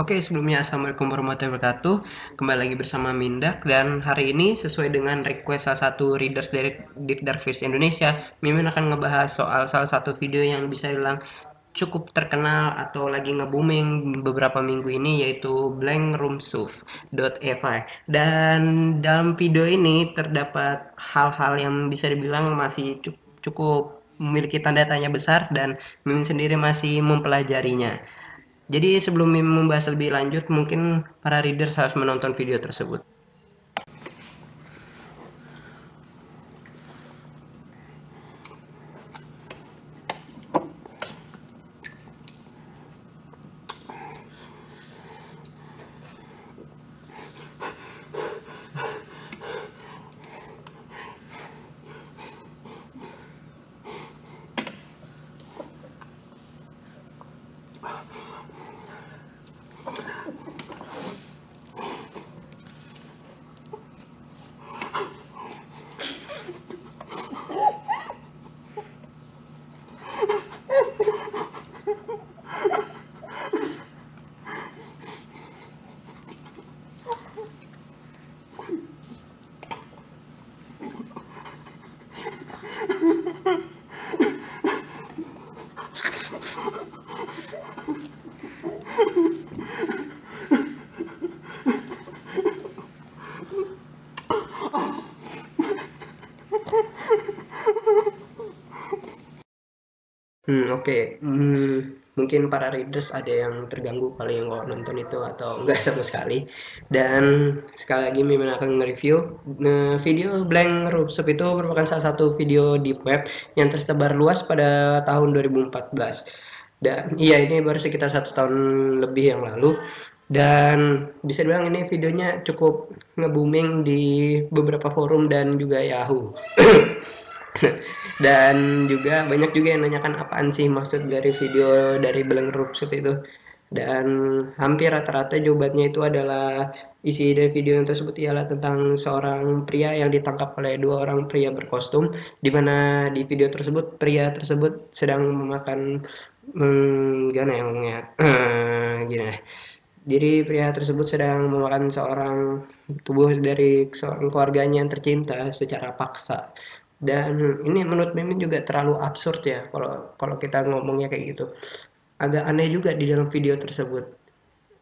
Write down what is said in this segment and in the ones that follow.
Oke, sebelumnya Assalamualaikum warahmatullahi wabarakatuh. Kembali lagi bersama Mindak dan hari ini sesuai dengan request salah satu readers dari Deep Dark Fish Indonesia, Mimin akan ngebahas soal salah satu video yang bisa dibilang cukup terkenal atau lagi nge-booming beberapa minggu ini yaitu blankroomsuf.fi. Dan dalam video ini terdapat hal-hal yang bisa dibilang masih cukup memiliki tanda tanya besar dan Mimin sendiri masih mempelajarinya. Jadi sebelum membahas lebih lanjut, mungkin para readers harus menonton video tersebut. Oke. Mungkin para readers ada yang terganggu kali yang kalau nonton itu atau enggak sama sekali. Dan sekali lagi Mimin akan nge-review video Blank Rupsup itu merupakan salah satu video deep web yang tersebar luas pada tahun 2014. Dan iya, ini baru sekitar 1 tahun lebih yang lalu. Dan bisa dibilang ini videonya cukup nge-booming di beberapa forum dan juga Yahoo. Dan juga banyak juga yang nanyakan apaan sih maksud dari video dari Beleng Rupsup itu. Dan hampir rata-rata jawabannya itu adalah isi dari video yang tersebut ialah tentang seorang pria yang ditangkap oleh dua orang pria berkostum, di mana di video tersebut pria tersebut sedang memakan gimana ya ngomongnya, gini ya. Jadi pria tersebut sedang memakan seorang tubuh dari seorang keluarganya yang tercinta secara paksa. Dan ini menurut Mimin juga terlalu absurd ya kalau kalau kita ngomongnya kayak gitu. Agak aneh juga di dalam video tersebut.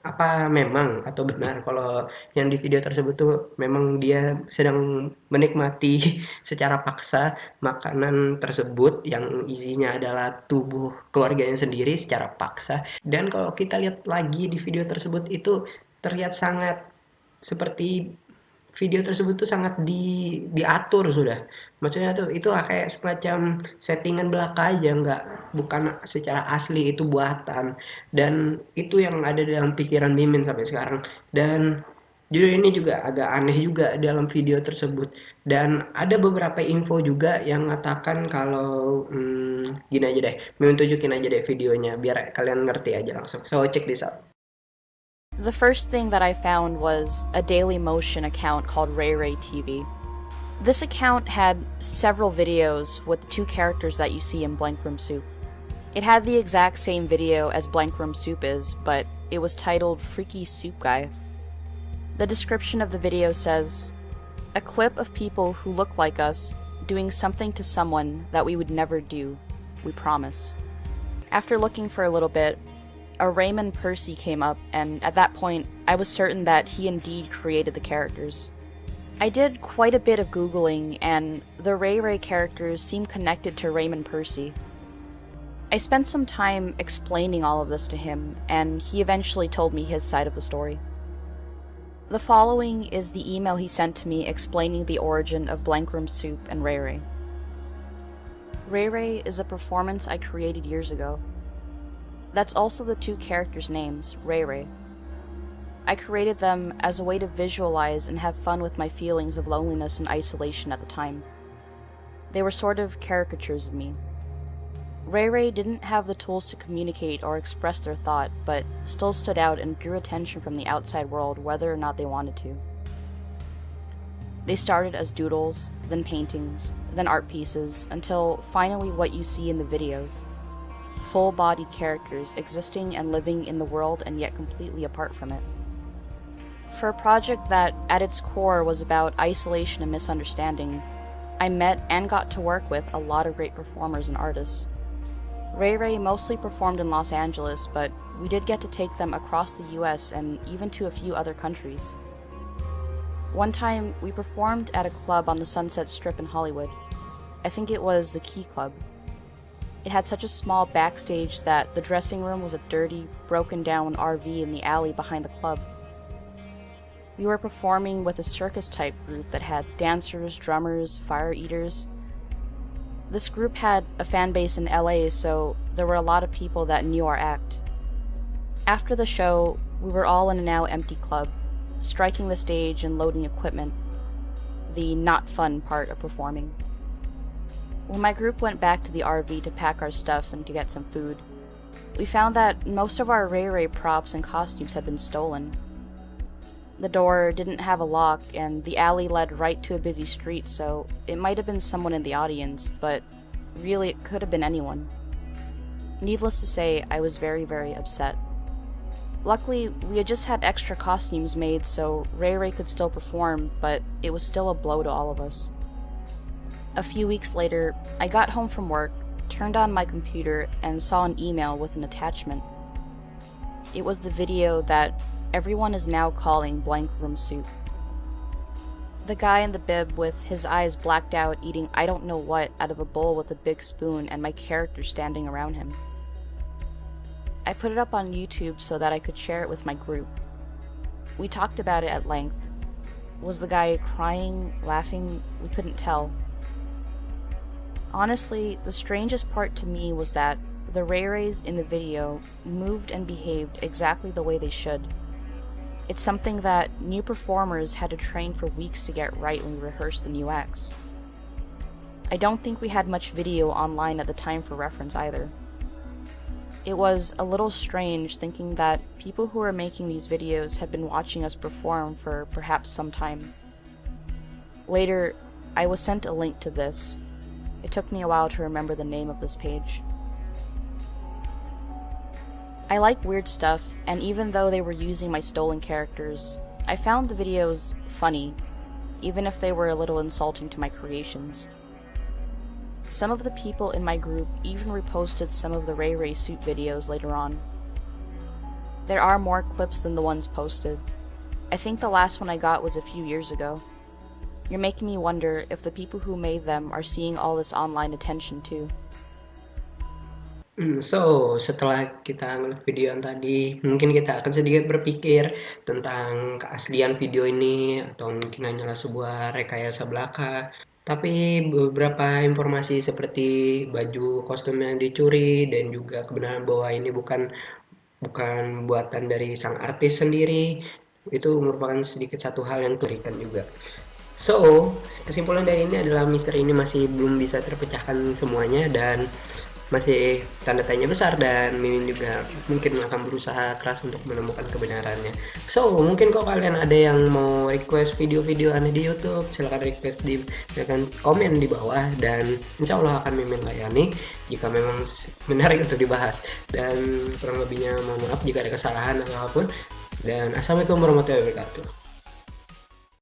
Apa memang atau benar kalau yang di video tersebut tuh memang dia sedang menikmati secara paksa makanan tersebut yang isinya adalah tubuh keluarganya sendiri secara paksa. Dan kalau kita lihat lagi di video tersebut itu terlihat sangat seperti video tersebut tuh sangat diatur sudah. Maksudnya tuh itu kayak semacam settingan belaka aja, nggak bukan secara asli itu buatan. Dan itu yang ada dalam pikiran Mimin sampai sekarang. Dan jujur ini juga agak aneh juga dalam video tersebut. Dan ada beberapa info juga yang mengatakan kalau gini aja deh, Mimin tunjukin aja deh videonya biar kalian ngerti aja langsung. So check this out. The first thing that I found was a Daily Motion account called Ray Ray TV. This account had several videos with the two characters that you see in Blank Room Soup. It had the exact same video as Blank Room Soup is, but it was titled Freaky Soup Guy. The description of the video says, "A clip of people who look like us doing something to someone that we would never do. We promise." After looking for a little bit, a Raymond Percy came up, and at that point, I was certain that he indeed created the characters. I did quite a bit of Googling, and the Ray Ray characters seem connected to Raymond Percy. I spent some time explaining all of this to him, and he eventually told me his side of the story. The following is the email he sent to me explaining the origin of Blank Room Soup and Ray Ray. Ray Ray is a performance I created years ago. That's also the two characters' names, Ray Ray. I created them as a way to visualize and have fun with my feelings of loneliness and isolation at the time. They were sort of caricatures of me. Ray Ray didn't have the tools to communicate or express their thought, but still stood out and drew attention from the outside world whether or not they wanted to. They started as doodles, then paintings, then art pieces, until finally what you see in the videos. full-bodied characters existing and living in the world and yet completely apart from it. For a project that, at its core, was about isolation and misunderstanding, I met and got to work with a lot of great performers and artists. Ray Ray mostly performed in Los Angeles, but we did get to take them across the US and even to a few other countries. One time, we performed at a club on the Sunset Strip in Hollywood. I think it was the Key Club. It had such a small backstage that the dressing room was a dirty, broken-down RV in the alley behind the club. We were performing with a circus-type group that had dancers, drummers, fire eaters. This group had a fan base in LA, so there were a lot of people that knew our act. After the show, we were all in a now empty club, striking the stage and loading equipment, the not fun part of performing. When my group went back to the RV to pack our stuff and to get some food, we found that most of our Ray Ray props and costumes had been stolen. The door didn't have a lock, and the alley led right to a busy street, so it might have been someone in the audience, but really it could have been anyone. Needless to say, I was very, very upset. Luckily, we had just had extra costumes made, so Ray Ray could still perform, but it was still a blow to all of us. A few weeks later, I got home from work, turned on my computer, and saw an email with an attachment. It was the video that everyone is now calling Blank Room Soup. The guy in the bib with his eyes blacked out eating I don't know what out of a bowl with a big spoon and my character standing around him. I put it up on YouTube so that I could share it with my group. We talked about it at length. Was the guy crying, laughing? We couldn't tell. Honestly, the strangest part to me was that the Ray Rays in the video moved and behaved exactly the way they should. It's something that new performers had to train for weeks to get right when we rehearsed the new acts. I don't think we had much video online at the time for reference either. It was a little strange thinking that people who were making these videos had been watching us perform for perhaps some time. Later, I was sent a link to this. It took me a while to remember the name of this page. I like weird stuff, and even though they were using my stolen characters, I found the videos funny, even if they were a little insulting to my creations. Some of the people in my group even reposted some of the Ray Ray suit videos later on. There are more clips than the ones posted. I think the last one I got was a few years ago. You're making me wonder if the people who made them are seeing all this online attention too. So, setelah kita ngeliat video yang tadi, mungkin kita akan sedikit berpikir tentang keaslian video ini, atau mungkin hanyalah sebuah rekayasa belaka. Tapi beberapa informasi seperti baju kostum yang dicuri dan juga kebenaran bahwa ini bukan buatan dari sang artis sendiri, itu merupakan sedikit satu hal yang mengerikan juga. So, kesimpulan dari ini adalah misteri ini masih belum bisa terpecahkan semuanya dan masih tanda tanya besar, dan Mimin juga mungkin akan berusaha keras untuk menemukan kebenarannya. So, mungkin kok kalian ada yang mau request video-video aneh di YouTube, silahkan request di komen di bawah, dan insya Allah akan Mimin layani jika memang menarik untuk dibahas. Dan kurang lebihnya mohon maaf jika ada kesalahan atau apapun, dan assalamualaikum warahmatullahi wabarakatuh.